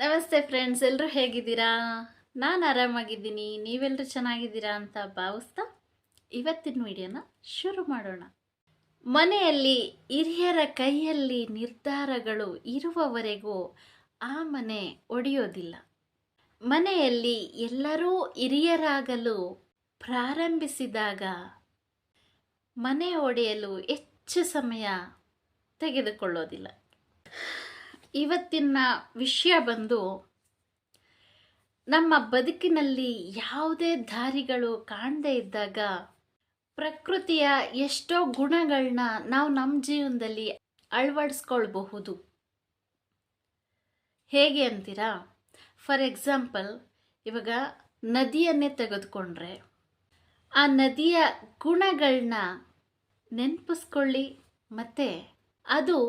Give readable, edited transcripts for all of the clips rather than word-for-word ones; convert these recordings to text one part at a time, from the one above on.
ನಮಸ್ತೆ ಫ್ರೆಂಡ್ಸ್, ಎಲ್ಲರೂ ಹೇಗಿದ್ದೀರಾ? ನಾನು ಆರಾಮಾಗಿದ್ದೀನಿ. ನೀವೆಲ್ಲರೂ ಚೆನ್ನಾಗಿದ್ದೀರಾ ಅಂತ ಭಾವಿಸ್ತಾ ಇವತ್ತಿನ ವಿಡಿಯೋನ ಶುರು ಮಾಡೋಣ. ಮನೆಯಲ್ಲಿ ಹಿರಿಯರ ಕೈಯಲ್ಲಿ ನಿರ್ಧಾರಗಳು ಇರುವವರೆಗೂ ಆ ಮನೆ ಒಡೆಯೋದಿಲ್ಲ. ಮನೆಯಲ್ಲಿ ಎಲ್ಲರೂ ಹಿರಿಯರಾಗಲು ಪ್ರಾರಂಭಿಸಿದಾಗ ಮನೆ ಒಡೆಯಲು ಹೆಚ್ಚು ಸಮಯ ತೆಗೆದುಕೊಳ್ಳೋದಿಲ್ಲ. ಇವತ್ತಿನ ವಿಷಯ ಬಂದು, ನಮ್ಮ ಬದುಕಿನಲ್ಲಿ ಯಾವುದೇ ದಾರಿಗಳು ಕಾಣದೇ ಇದ್ದಾಗ ಪ್ರಕೃತಿಯ ಎಷ್ಟೋ ಗುಣಗಳನ್ನ ನಾವು ನಮ್ಮ ಜೀವನದಲ್ಲಿ ಅಳವಡಿಸ್ಕೊಳ್ಬಹುದು. ಹೇಗೆ ಅಂತೀರಾ? ಫಾರ್ ಎಕ್ಸಾಂಪಲ್, ಇವಾಗ ನದಿಯನ್ನೇ ತೆಗೆದುಕೊಂಡ್ರೆ ಆ ನದಿಯ ಗುಣಗಳನ್ನ ನೆನಪಿಸ್ಕೊಳ್ಳಿ, ಮತ್ತು ಅದು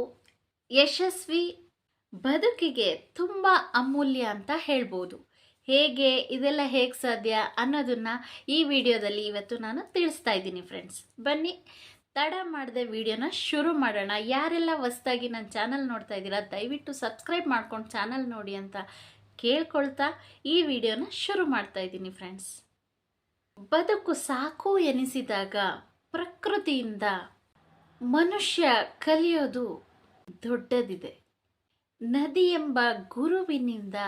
ಯಶಸ್ವಿ ಬದುಕಿಗೆ ತುಂಬ ಅಮೂಲ್ಯ ಅಂತ ಹೇಳ್ಬೋದು. ಹೇಗೆ ಇದೆಲ್ಲ ಹೇಗೆ ಸಾಧ್ಯ ಅನ್ನೋದನ್ನು ಈ ವಿಡಿಯೋದಲ್ಲಿ ಇವತ್ತು ನಾನು ತಿಳಿಸ್ತಾ ಇದ್ದೀನಿ ಫ್ರೆಂಡ್ಸ್. ಬನ್ನಿ, ತಡ ಮಾಡದೆ ವಿಡಿಯೋನ ಶುರು ಮಾಡೋಣ. ಯಾರೆಲ್ಲ ಹೊಸದಾಗಿ ನನ್ನ ಚಾನಲ್ ನೋಡ್ತಾ ಇದ್ದೀರಾ ದಯವಿಟ್ಟು ಸಬ್ಸ್ಕ್ರೈಬ್ ಮಾಡ್ಕೊಂಡು ಚಾನಲ್ ನೋಡಿ ಅಂತ ಕೇಳ್ಕೊಳ್ತಾ ಈ ವಿಡಿಯೋನ ಶುರು ಮಾಡ್ತಾ ಇದ್ದೀನಿ ಫ್ರೆಂಡ್ಸ್. ಬದುಕು ಸಾಕು ಎನಿಸಿದಾಗ ಪ್ರಕೃತಿಯಿಂದ ಮನುಷ್ಯ ಕಲಿಯೋದು ದೊಡ್ಡದಿದೆ. ನದಿ ಎಂಬ ಗುರುವಿನಿಂದ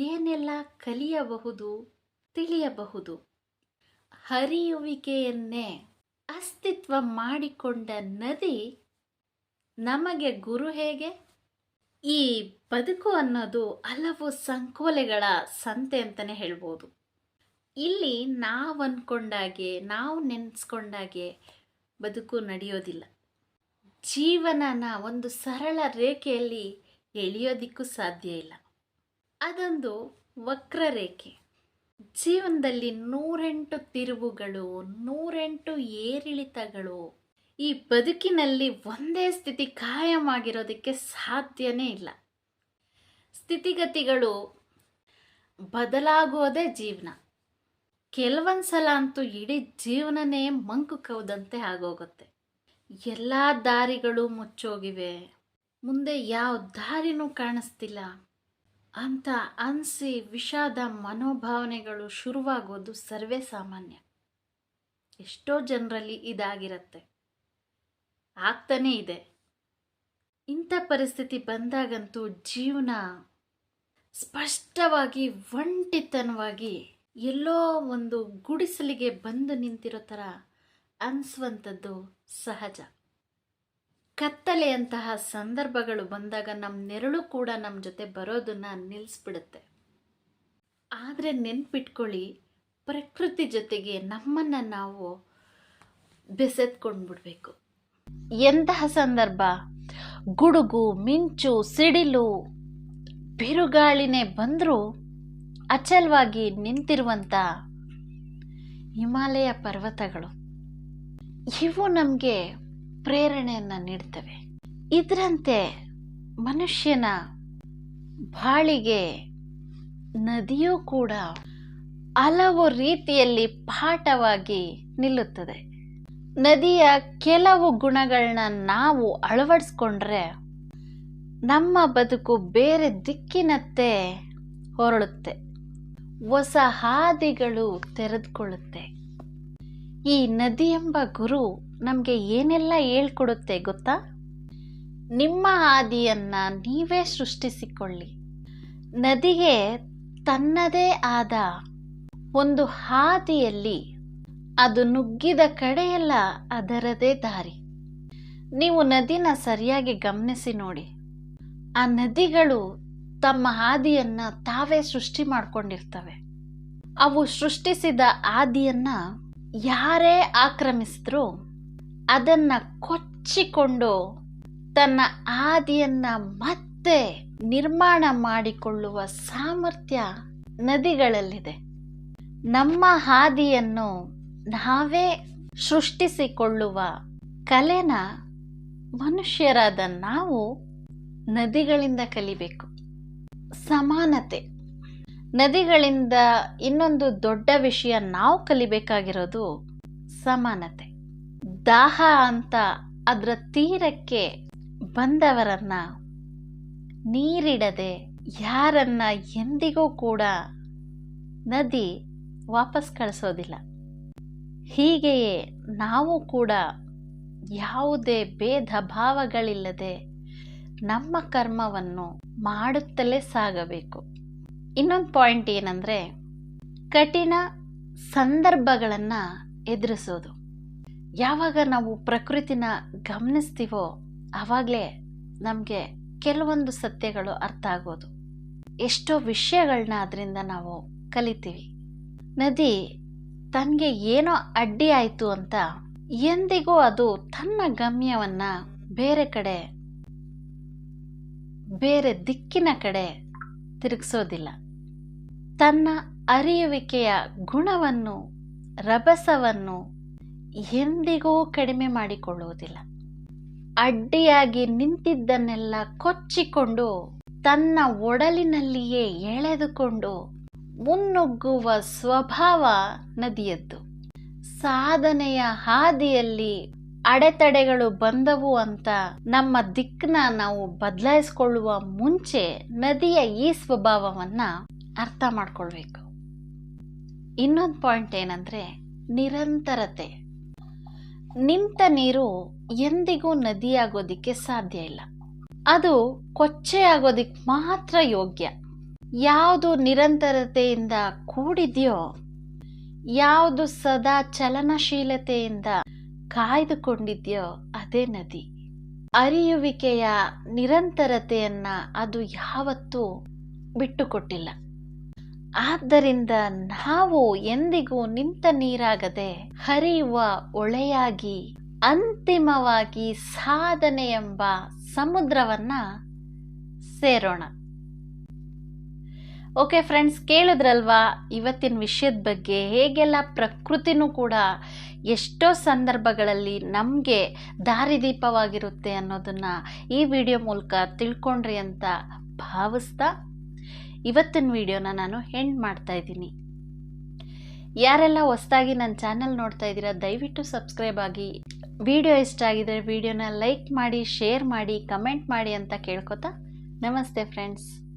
ಏನೆಲ್ಲ ಕಲಿಯಬಹುದು, ತಿಳಿಯಬಹುದು. ಹರಿಯುವಿಕೆಯನ್ನೇ ಅಸ್ತಿತ್ವ ಮಾಡಿಕೊಂಡ ನದಿ ನಮಗೆ ಗುರು ಹೇಗೆ? ಈ ಬದುಕು ಅನ್ನೋದು ಹಲವು ಸಂಕೋಲೆಗಳ ಸಂತೆ ಅಂತಲೇ ಹೇಳ್ಬೋದು. ಇಲ್ಲಿ ನಾವು ಅಂದ್ಕೊಂಡಾಗೆ, ನಾವು ನೆನೆಸ್ಕೊಂಡಾಗೆ ಬದುಕು ನಡೆಯೋದಿಲ್ಲ. ಜೀವನನ ಒಂದು ಸರಳ ರೇಖೆಯಲ್ಲಿ ಎಳೆಯೋದಿಕ್ಕೂ ಸಾಧ್ಯ ಇಲ್ಲ. ಅದೊಂದು ವಕ್ರರೇಖೆ. ಜೀವನದಲ್ಲಿ 108 ತಿರುವುಗಳು, 108 ಏರಿಳಿತಗಳು. ಈ ಬದುಕಿನಲ್ಲಿ ಒಂದೇ ಸ್ಥಿತಿ ಕಾಯಮಾಗಿರೋದಕ್ಕೆ ಸಾಧ್ಯನೇ ಇಲ್ಲ. ಸ್ಥಿತಿಗತಿಗಳು ಬದಲಾಗೋದೇ ಜೀವನ. ಕೆಲವೊಂದು ಸಲ ಅಂತೂ ಇಡೀ ಜೀವನನೇ ಮಂಕು ಕವ್ದಂತೆ ಆಗೋಗುತ್ತೆ. ಎಲ್ಲ ದಾರಿಗಳು ಮುಚ್ಚೋಗಿವೆ, ಮುಂದೆ ಯಾವ ದಾರಿನೂ ಕಾಣಿಸ್ತಿಲ್ಲ ಅಂತ ಅನಿಸಿ ವಿಷಾದ ಮನೋಭಾವನೆಗಳು ಶುರುವಾಗೋದು ಸರ್ವೇ ಸಾಮಾನ್ಯ. ಎಷ್ಟೋ ಜನರಲ್ಲಿ ಇದಾಗಿರುತ್ತೆ, ಆಗ್ತಾನೇ ಇದೆ. ಇಂಥ ಪರಿಸ್ಥಿತಿ ಬಂದಾಗಂತೂ ಜೀವನ ಸ್ಪಷ್ಟವಾಗಿ ಒಂಟಿತನವಾಗಿ ಎಲ್ಲೋ ಒಂದು ಗುಡಿಸಲಿಗೆ ಬಂದು ನಿಂತಿರೋ ಥರ ಅನಿಸುವಂಥದ್ದು ಸಹಜ. ಕತ್ತಲೆಯಂತಹ ಸಂದರ್ಭಗಳು ಬಂದಾಗ ನಮ್ಮ ನೆರಳು ಕೂಡ ನಮ್ಮ ಜೊತೆ ಬರೋದನ್ನು ನಿಲ್ಲಿಸ್ಬಿಡುತ್ತೆ. ಆದರೆ ನೆನ್ಪಿಟ್ಕೊಳ್ಳಿ, ಪ್ರಕೃತಿ ಜೊತೆಗೆ ನಮ್ಮನ್ನು ನಾವು ಬೆಸೆದ್ಕೊಂಡ್ಬಿಡ್ಬೇಕು. ಎಂತಹ ಸಂದರ್ಭ? ಗುಡುಗು, ಮಿಂಚು, ಸಿಡಿಲು, ಬಿರುಗಾಳಿನೇ ಬಂದರೂ ಅಚಲವಾಗಿ ನಿಂತಿರುವಂಥ ಹಿಮಾಲಯ ಪರ್ವತಗಳು, ಇವು ನಮಗೆ ಪ್ರೇರಣೆಯನ್ನು ನೀಡ್ತವೆ. ಇದರಂತೆ ಮನುಷ್ಯನ ಬಾಳಿಗೆ ನದಿಯೂ ಕೂಡ ಹಲವು ರೀತಿಯಲ್ಲಿ ಪಾಠವಾಗಿ ನಿಲ್ಲುತ್ತದೆ. ನದಿಯ ಕೆಲವು ಗುಣಗಳನ್ನ ನಾವು ಅಳವಡಿಸ್ಕೊಂಡ್ರೆ ನಮ್ಮ ಬದುಕು ಬೇರೆ ದಿಕ್ಕಿನತ್ತೆ ಹೊರಳುತ್ತೆ, ಹೊಸ ಹಾದಿಗಳು ತೆರೆದುಕೊಳ್ಳುತ್ತೆ. ಈ ನದಿ ಎಂಬ ಗುರು ನಮಗೆ ಏನೆಲ್ಲ ಹೇಳ್ಕೊಡುತ್ತೆ ಗೊತ್ತಾ? ನಿಮ್ಮ ಹಾದಿಯನ್ನು ನೀವೇ ಸೃಷ್ಟಿಸಿಕೊಳ್ಳಿ. ನದಿಗೆ ತನ್ನದೇ ಆದ ಒಂದು ಹಾದಿಯಲ್ಲಿ ಅದು ನುಗ್ಗಿದ ಕಡೆಯೆಲ್ಲ ಅದರದೇ ದಾರಿ. ನೀವು ನದಿನ ಸರಿಯಾಗಿ ಗಮನಿಸಿ ನೋಡಿ. ಆ ನದಿಗಳು ತಮ್ಮ ಹಾದಿಯನ್ನು ತಾವೇ ಸೃಷ್ಟಿ ಮಾಡ್ಕೊಂಡಿರ್ತವೆ. ಅವು ಸೃಷ್ಟಿಸಿದ ಹಾದಿಯನ್ನು ಯಾರೇ ಆಕ್ರಮಿಸಿದ್ರೂ ಅದನ್ನು ಕೊಚ್ಚಿಕೊಂಡು ತನ್ನ ಹಾದಿಯನ್ನು ಮತ್ತೆ ನಿರ್ಮಾಣ ಮಾಡಿಕೊಳ್ಳುವ ಸಾಮರ್ಥ್ಯ ನದಿಗಳಲ್ಲಿದೆ. ನಮ್ಮ ಹಾದಿಯನ್ನು ನಾವೇ ಸೃಷ್ಟಿಸಿಕೊಳ್ಳುವ ಕಲೆನ ಮನುಷ್ಯರಾದ ನಾವು ನದಿಗಳಿಂದ ಕಲಿಬೇಕು. ಸಮಾನತೆ. ನದಿಗಳಿಂದ ಇನ್ನೊಂದು ದೊಡ್ಡ ವಿಷಯ ನಾವು ಕಲಿಬೇಕಾಗಿರೋದು ಸಮಾನತೆ. ದಾಹ ಅಂತ ಅದರ ತೀರಕ್ಕೆ ಬಂದವರನ್ನ ನೀರಿಡದೆ ಯಾರನ್ನ ಎಂದಿಗೂ ಕೂಡ ನದಿ ವಾಪಸ್ ಕಳಿಸೋದಿಲ್ಲ. ಹೀಗೆಯೇ ನಾವು ಕೂಡ ಯಾವುದೇ ಭೇದ ಭಾವಗಳಿಲ್ಲದೆ ನಮ್ಮ ಕರ್ಮವನ್ನು ಮಾಡುತ್ತಲೇ ಸಾಗಬೇಕು. ಇನ್ನೊಂದು ಪಾಯಿಂಟ್ ಏನಂದರೆ, ಕಠಿಣ ಸಂದರ್ಭಗಳನ್ನು ಎದುರಿಸೋದು. ಯಾವಾಗ ನಾವು ಪ್ರಕೃತಿನ ಗಮನಿಸ್ತೀವೋ ಆವಾಗಲೇ ನಮಗೆ ಕೆಲವೊಂದು ಸತ್ಯಗಳು ಅರ್ಥ ಆಗೋದು. ಎಷ್ಟೋ ವಿಷಯಗಳನ್ನ ಅದರಿಂದ ನಾವು ಕಲಿತೀವಿ. ನದಿ ತನಗೆ ಏನೋ ಅಡ್ಡಿ ಆಯಿತು ಅಂತ ಎಂದಿಗೂ ಅದು ತನ್ನ ಗಮ್ಯವನ್ನು ಬೇರೆ ದಿಕ್ಕಿನ ಕಡೆ ತಿರುಗಿಸೋದಿಲ್ಲ. ತನ್ನ ಅರಿಯುವಿಕೆಯ ಗುಣವನ್ನು, ರಭಸವನ್ನು ಎಂದಿಗೂ ಕಡಿಮೆ ಮಾಡಿಕೊಳ್ಳುವುದಿಲ್ಲ. ಅಡ್ಡಿಯಾಗಿ ನಿಂತಿದ್ದನ್ನೆಲ್ಲ ಕೊಚ್ಚಿಕೊಂಡು ತನ್ನ ಒಡಲಿನಲ್ಲಿಯೇ ಎಳೆದುಕೊಂಡು ಮುನ್ನುಗ್ಗುವ ಸ್ವಭಾವ ನದಿಯದ್ದು. ಸಾಧನೆಯ ಹಾದಿಯಲ್ಲಿ ಅಡೆತಡೆಗಳು ಬಂದವು ಅಂತ ನಮ್ಮ ದಿಕ್ಕನ್ನ ನಾವು ಬದಲಾಯಿಸ್ಕೊಳ್ಳುವ ಮುಂಚೆ ನದಿಯ ಈ ಸ್ವಭಾವವನ್ನು ಅರ್ಥ ಮಾಡ್ಕೊಳ್ಬೇಕು. ಇನ್ನೊಂದು ಪಾಯಿಂಟ್ ಏನಂದರೆ, ನಿರಂತರತೆ. ನಿಂತ ನೀರು ಎಂದಿಗೂ ನದಿಯಾಗೋದಿಕ್ಕೆ ಸಾಧ್ಯ ಇಲ್ಲ. ಅದು ಕೊಚ್ಚೆ ಆಗೋದಿಕ್ಕೆ ಮಾತ್ರ ಯೋಗ್ಯ. ಯಾವುದು ನಿರಂತರತೆಯಿಂದ ಕೂಡಿದೆಯೋ, ಯಾವುದು ಸದಾ ಚಲನಶೀಲತೆಯಿಂದ ಕಾಯ್ದುಕೊಂಡಿದೆಯೋ ಅದೇ ನದಿ. ಅರಿಯುವಿಕೆಯ ನಿರಂತರತೆಯನ್ನು ಅದು ಯಾವತ್ತೂ ಬಿಟ್ಟುಕೊಟ್ಟಿಲ್ಲ. ಆದ್ದರಿಂದ ನಾವು ಎಂದಿಗೂ ನಿಂತ ನೀರಾಗದೆ ಹರಿಯುವ ಒಳೆಯಾಗಿ ಅಂತಿಮವಾಗಿ ಸಾಧನೆ ಎಂಬ ಸಮುದ್ರವನ್ನು ಸೇರೋಣ. ಓಕೆ ಫ್ರೆಂಡ್ಸ್, ಕೇಳಿದ್ರಲ್ವಾ ಇವತ್ತಿನ ವಿಷಯದ ಬಗ್ಗೆ? ಹೇಗೆಲ್ಲ ಪ್ರಕೃತಿನೂ ಕೂಡ ಎಷ್ಟೋ ಸಂದರ್ಭಗಳಲ್ಲಿ ನಮಗೆ ದಾರಿದೀಪವಾಗಿರುತ್ತೆ ಅನ್ನೋದನ್ನು ಈ ವಿಡಿಯೋ ಮೂಲಕ ತಿಳ್ಕೊಂಡ್ರಿ ಅಂತ ಭಾವಿಸ್ತಾ ಇವತ್ತಿನ ವಿಡಿಯೋನ ನಾನು ಎಂಡ್ ಮಾಡ್ತಾ ಇದ್ದೀನಿ. ಯಾರೆಲ್ಲ ಹೊಸದಾಗಿ ನನ್ನ ಚಾನಲ್ ನೋಡ್ತಾ ಇದ್ದೀರಾ ದಯವಿಟ್ಟು ಸಬ್ಸ್ಕ್ರೈಬ್ ಆಗಿ. ವಿಡಿಯೋ ಇಷ್ಟ ಆಗಿದರೆ ವಿಡಿಯೋನ ಲೈಕ್ ಮಾಡಿ, ಶೇರ್ ಮಾಡಿ, ಕಮೆಂಟ್ ಮಾಡಿ ಅಂತ ಕೇಳ್ಕೊತಾ ನಮಸ್ತೆ ಫ್ರೆಂಡ್ಸ್.